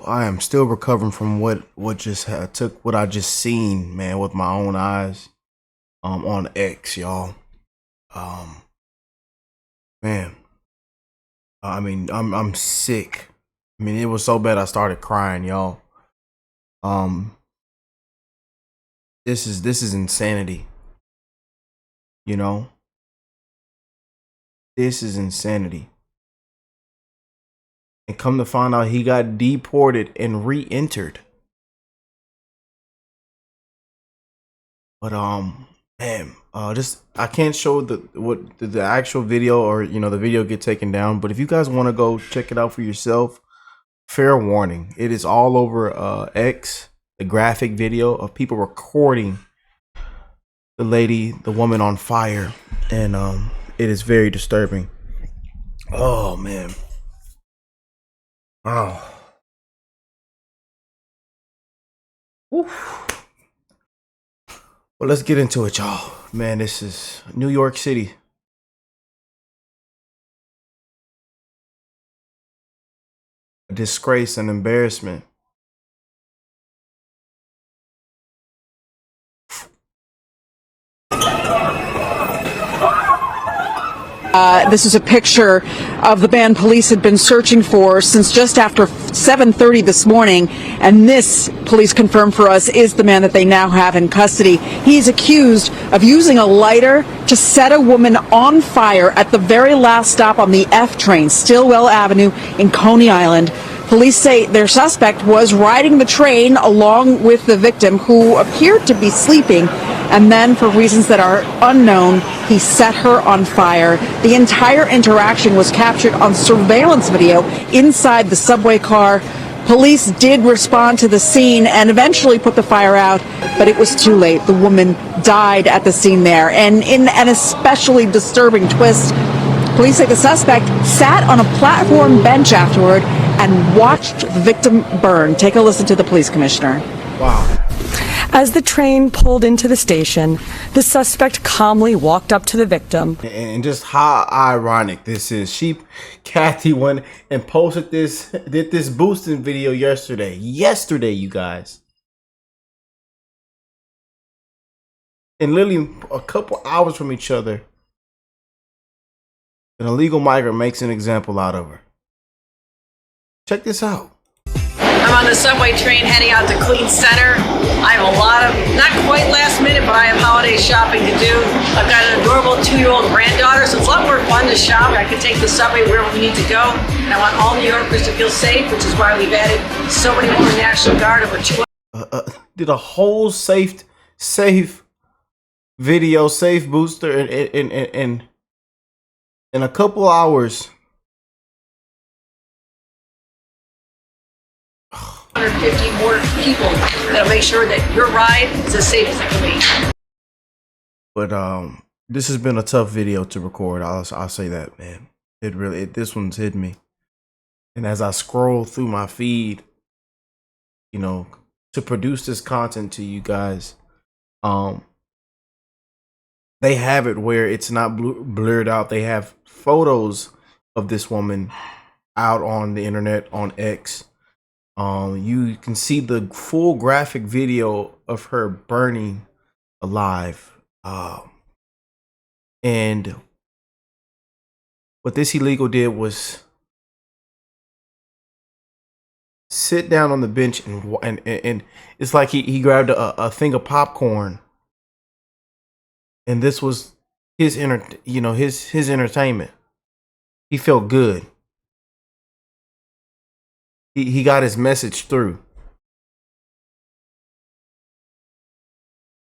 I am still recovering from what just took what I just seen, man, with my own eyes. On X, y'all. Um, man, I mean, I'm sick. I mean, it was so bad I started crying, y'all. Um, this is insanity. You know, this is insanity. And come to find out, he got deported and re-entered. But man, just I can't show the actual video, or the video get taken down. But if you guys want to go check it out for yourself, fair warning, it is all over X. The graphic video of people recording the woman on fire, and it is very disturbing. Oh man. Oh. Oof. Well, let's get into it, y'all. Man, this is New York City. A disgrace and embarrassment. This is a picture of the man police had been searching for since just after 7:30 this morning, and this, police confirmed for us, is the man that they now have in custody. He's accused of using a lighter to set a woman on fire at the very last stop on the F train, Stillwell Avenue in Coney Island. Police say their suspect was riding the train along with the victim, who appeared to be sleeping, and then, for reasons that are unknown, he set her on fire. The entire interaction was captured on surveillance video inside the subway car. Police did respond to the scene and eventually put the fire out, but it was too late. The woman died at the scene there. And in an especially disturbing twist, police say the suspect sat on a platform bench afterward and watched the victim burn. Take a listen to the police commissioner. Wow. As the train pulled into the station, the suspect calmly walked up to the victim. And just how ironic this is. Kathy went and posted did this boosting video yesterday. Yesterday, you guys. And literally a couple hours from each other, an illegal migrant makes an example out of her. Check this out. I'm on the subway train heading out to Queens Center. I have a lot of, not quite last minute, but I have holiday shopping to do. I've got an adorable 2-year-old granddaughter, so it's a lot more fun to shop. I can take the subway wherever we need to go. And I want all New Yorkers to feel safe, which is why we've added so many more National Guard, over 200. Did a whole safe video, safe booster in a couple hours. 150 more people that'll make sure that your ride is as safe as it can be. But this has been a tough video to record. I'll say that, man. This one's hit me. And as I scroll through my feed, to produce this content to you guys, they have it where it's not blurred out. They have photos of this woman out on the internet, on X. You can see the full graphic video of her burning alive. And what this illegal did was sit down on the bench and it's like he grabbed a thing of popcorn, and this was his his entertainment. He felt good. He got his message through.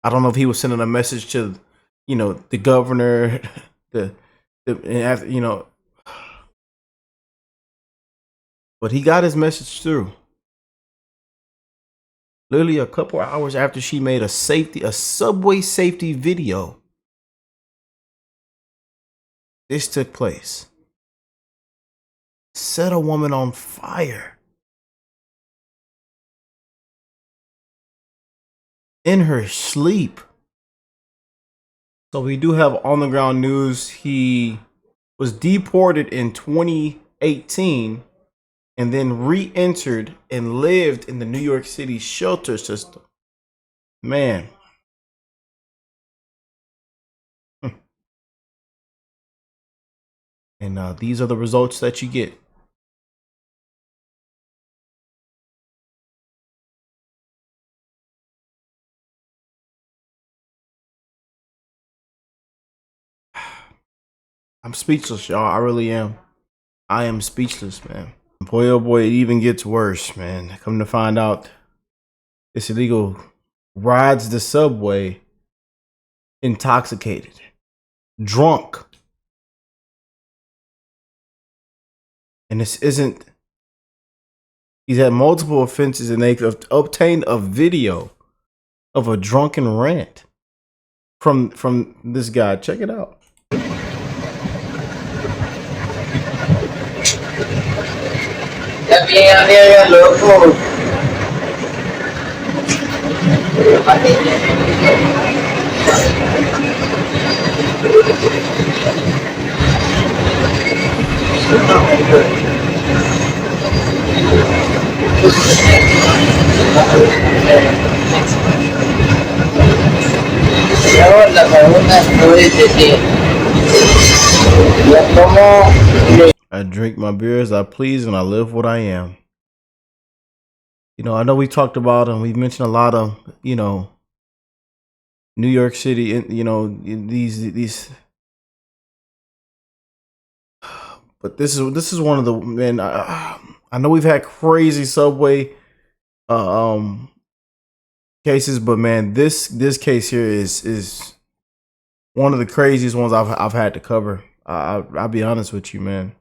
I don't know if he was sending a message to, the governor, but he got his message through. Literally a couple hours after she made a subway safety video, this took place. Set a woman on fire. In her sleep. So we do have on the ground news. He was deported in 2018 and then re-entered and lived in the New York City shelter system. Man. And these are the results that you get. I'm speechless, y'all. I really am. I am speechless, man. Boy, oh boy, it even gets worse, man. Come to find out, this illegal rides the subway intoxicated, drunk. And this isn't, he's had multiple offenses and they've obtained a video of a drunken rant from this guy. Check it out. I drink my beer as I please and I live what I am. You know, I know we talked about and we mentioned a lot of, you know, New York City, you know, these. But this is one of the, man. I know we've had crazy subway cases, but man, this case here is one of the craziest ones I've had to cover. I'll be honest with you, man.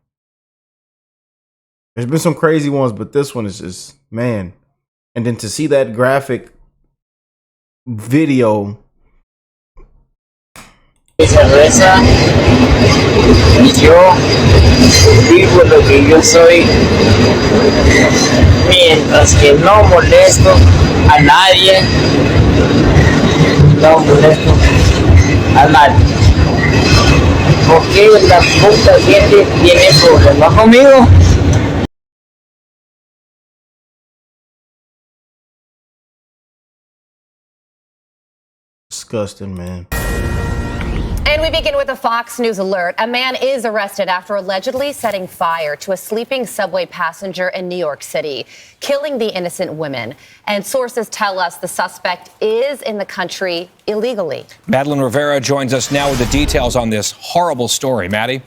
There's been some crazy ones, but this one is just, man. And then to see that graphic video. Cerveza y yo vivo lo que yo soy mientras que no molesto a nadie, no molesto a nadie. ¿Por qué la puta gente tiene problemas conmigo? Disgusting, man. And we begin with a Fox News alert. A man is arrested after allegedly setting fire to a sleeping subway passenger in New York City, killing the innocent women. And sources tell us the suspect is in the country illegally. Madeline Rivera joins us now with the details on this horrible story. Maddie?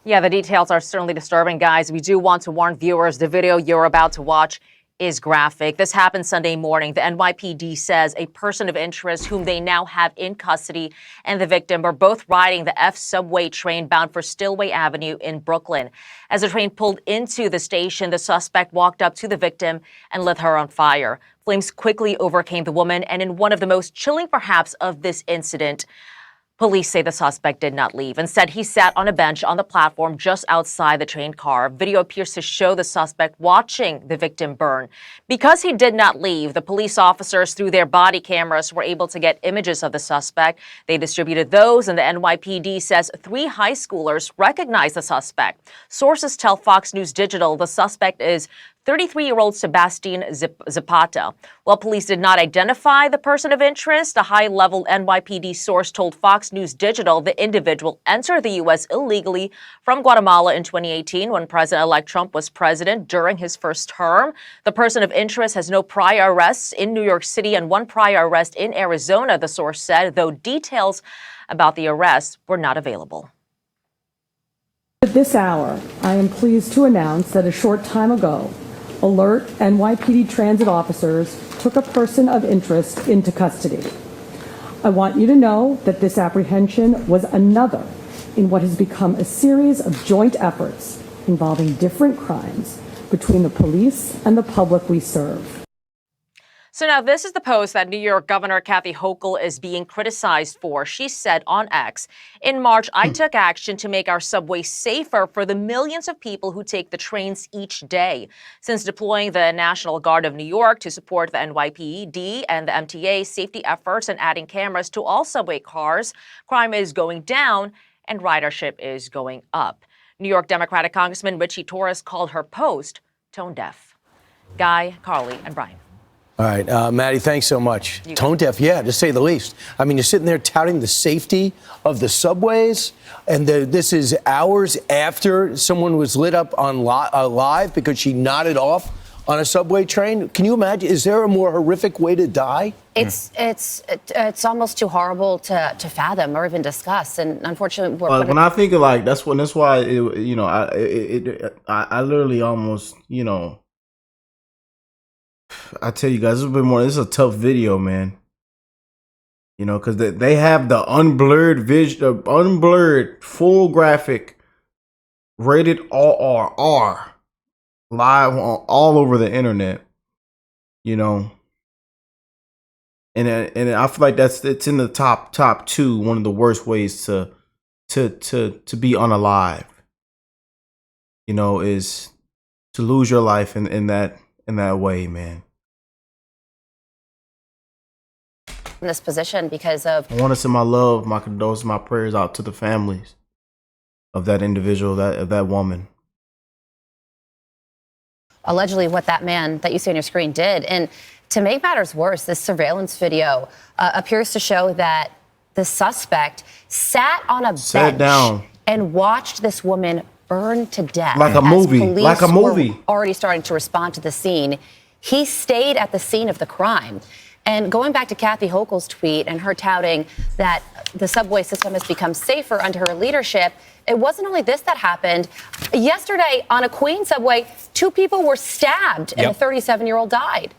Yeah, the details are certainly disturbing, guys. We do want to warn viewers the video you're about to watch is graphic. This happened Sunday morning. The NYPD says a person of interest whom they now have in custody and the victim were both riding the F subway train bound for Stillway Avenue in Brooklyn. As the train pulled into the station, the suspect walked up to the victim and lit her on fire. Flames quickly overcame the woman, and in one of the most chilling perhaps of this incident, police say the suspect did not leave. Instead, he sat on a bench on the platform just outside the train car. Video appears to show the suspect watching the victim burn. Because he did not leave, the police officers, through their body cameras, were able to get images of the suspect. They distributed those, and the NYPD says 3 high schoolers recognized the suspect. Sources tell Fox News Digital the suspect is 33-year-old Sebastian Zapata. While police did not identify the person of interest, a high-level NYPD source told Fox News Digital the individual entered the U.S. illegally from Guatemala in 2018 when President-elect Trump was president during his first term. The person of interest has no prior arrests in New York City and 1 prior arrest in Arizona, the source said, though details about the arrest were not available. At this hour, I am pleased to announce that a short time ago, alert NYPD transit officers took a person of interest into custody. I want you to know that this apprehension was another in what has become a series of joint efforts involving different crimes between the police and the public we serve. So now this is the post that New York Governor Kathy Hochul is being criticized for. She said on X, in March, I took action to make our subway safer for the millions of people who take the trains each day. Since deploying the National Guard of New York to support the NYPD and the MTA safety efforts and adding cameras to all subway cars, crime is going down and ridership is going up. New York Democratic Congressman Richie Torres called her post tone deaf. Guy, Carly, and Brian. All right, Maddie, thanks so much. Tone deaf, yeah, to say the least. I mean, you're sitting there touting the safety of the subways, and this is hours after someone was lit up on live because she nodded off on a subway train. Can you imagine? Is there a more horrific way to die? It's almost too horrible to fathom or even discuss, and unfortunately, when I think of like that's why I literally almost I tell you guys, this is a tough video, man. Because they have the unblurred vision, unblurred full graphic, rated R live all over the internet. And I feel like it's in the top two, one of the worst ways to be unalive. Is to lose your life in that way, man. in this position because of. I want to send my love, my condolences, my prayers out to the families of that individual, of that woman. Allegedly what that man that you see on your screen did. And to make matters worse, this surveillance video appears to show that the suspect sat on a bench down and watched this woman burn to death. Like a movie. Like a movie. Were already starting to respond to the scene. He stayed at the scene of the crime. And going back to Kathy Hochul's tweet and her touting that the subway system has become safer under her leadership, it wasn't only this that happened. Yesterday on a Queen subway, 2 people were stabbed and a 37-year-old died.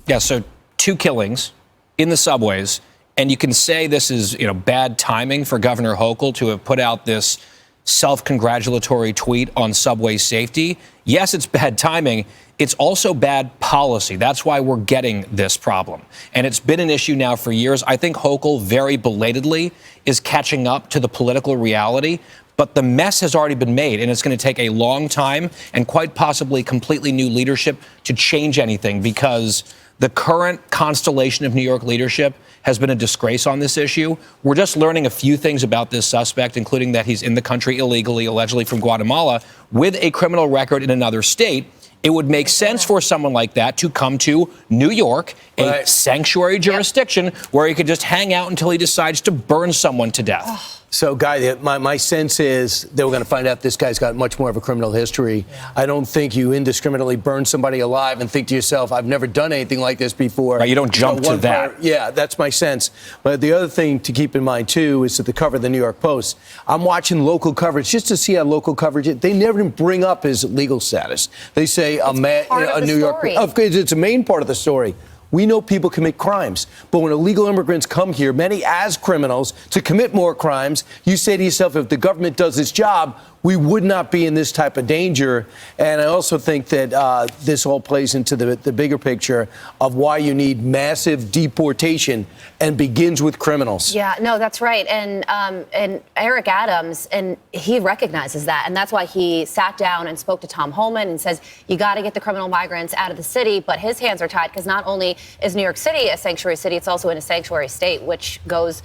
Yeah, so 2 killings in the subways. And you can say this is, bad timing for Governor Hochul to have put out this self-congratulatory tweet on subway safety. Yes, it's bad timing. It's also bad policy. That's why we're getting this problem. And it's been an issue now for years. I think Hochul very belatedly is catching up to the political reality. But the mess has already been made, and it's going to take a long time and quite possibly completely new leadership to change anything, because the current constellation of New York leadership has been a disgrace on this issue. We're just learning a few things about this suspect, including that he's in the country illegally, allegedly from Guatemala, with a criminal record in another state. It would make sense for someone like that to come to New York, a sanctuary jurisdiction, where he could just hang out until he decides to burn someone to death. So, Guy, my sense is that we're going to find out this guy's got much more of a criminal history. Yeah. I don't think you indiscriminately burn somebody alive and think to yourself, I've never done anything like this before. Right, you don't jump to that. Yeah, that's my sense. But the other thing to keep in mind, too, is that the cover of the New York Post, I'm watching local coverage just to see how local coverage is. They never bring up his legal status. They say a New York. It's a main part of the story. We know people commit crimes, but when illegal immigrants come here, many as criminals, to commit more crimes, you say to yourself, if the government does its job, we would not be in this type of danger. And I also think that this all plays into the bigger picture of why you need massive deportation and begins with criminals. Yeah, no, that's right. And Eric Adams, and he recognizes that. And that's why he sat down and spoke to Tom Homan and says, you got to get the criminal migrants out of the city. But his hands are tied because not only is New York City a sanctuary city, it's also in a sanctuary state, which goes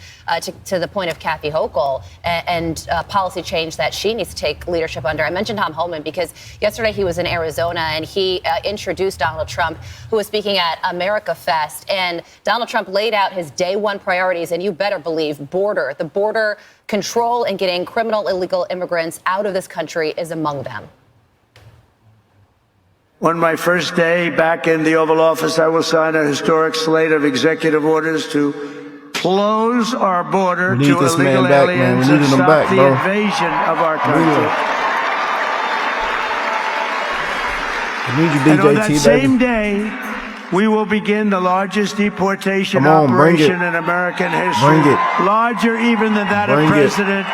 to the point of Kathy Hochul and policy change that she needs to take leadership under. I mentioned Tom Homan because yesterday he was in Arizona and he introduced Donald Trump, who was speaking at America Fest. And Donald Trump laid out his day one priorities, and you better believe the border control and getting criminal illegal immigrants out of this country is among them. On my first day back in the Oval Office, I will sign a historic slate of executive orders to close our border to illegal aliens and stop the invasion of our country. And on that same day, we will begin the largest deportation operation in American history, larger even than that of President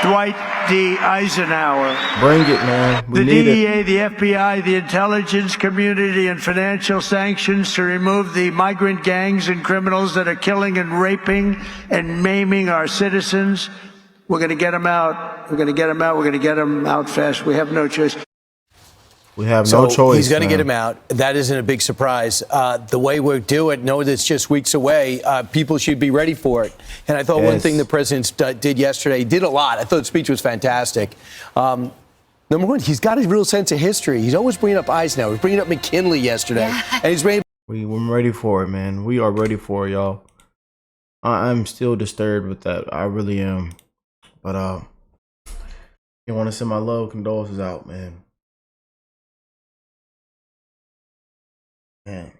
Dwight D. Eisenhower. Bring it, man. The DEA, the FBI, the intelligence community, and financial sanctions to remove the migrant gangs and criminals that are killing and raping and maiming our citizens. We're going to get them out. We're going to get them out. We're going to get them out fast. We have no choice. We have no choice. He's going to get him out. That isn't a big surprise. The way we do it, know that it's just weeks away. People should be ready for it. And I thought one thing the president did yesterday, did a lot. I thought the speech was fantastic. Number one, he's got a real sense of history. He's always bringing up Eisenhower. He's bringing up McKinley yesterday. Yeah. And he's ready. We're ready for it, man. We are ready for it, y'all. I'm still disturbed with that. I really am. But you want to send my love condolences out, man. Man.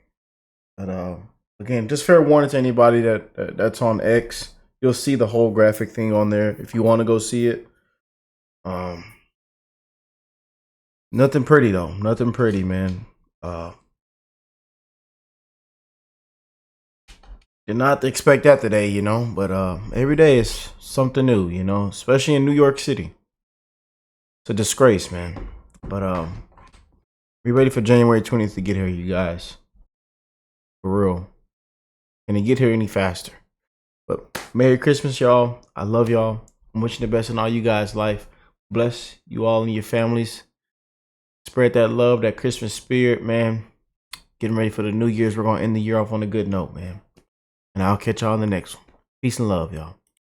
But again, just fair warning to anybody that's on X. You'll see the whole graphic thing on there if you want to go see it. Nothing pretty though. Nothing pretty, man. Did not expect that today, you know, but every day is something new, you know, especially in New York City. It's a disgrace, man. But be ready for January 20th to get here, you guys. For real. Can it get here any faster? But Merry Christmas, y'all. I love y'all. I'm wishing the best in all you guys' life. Bless you all and your families. Spread that love, that Christmas spirit, man. Getting ready for the New Year's. We're going to end the year off on a good note, man. And I'll catch y'all in the next one. Peace and love, y'all.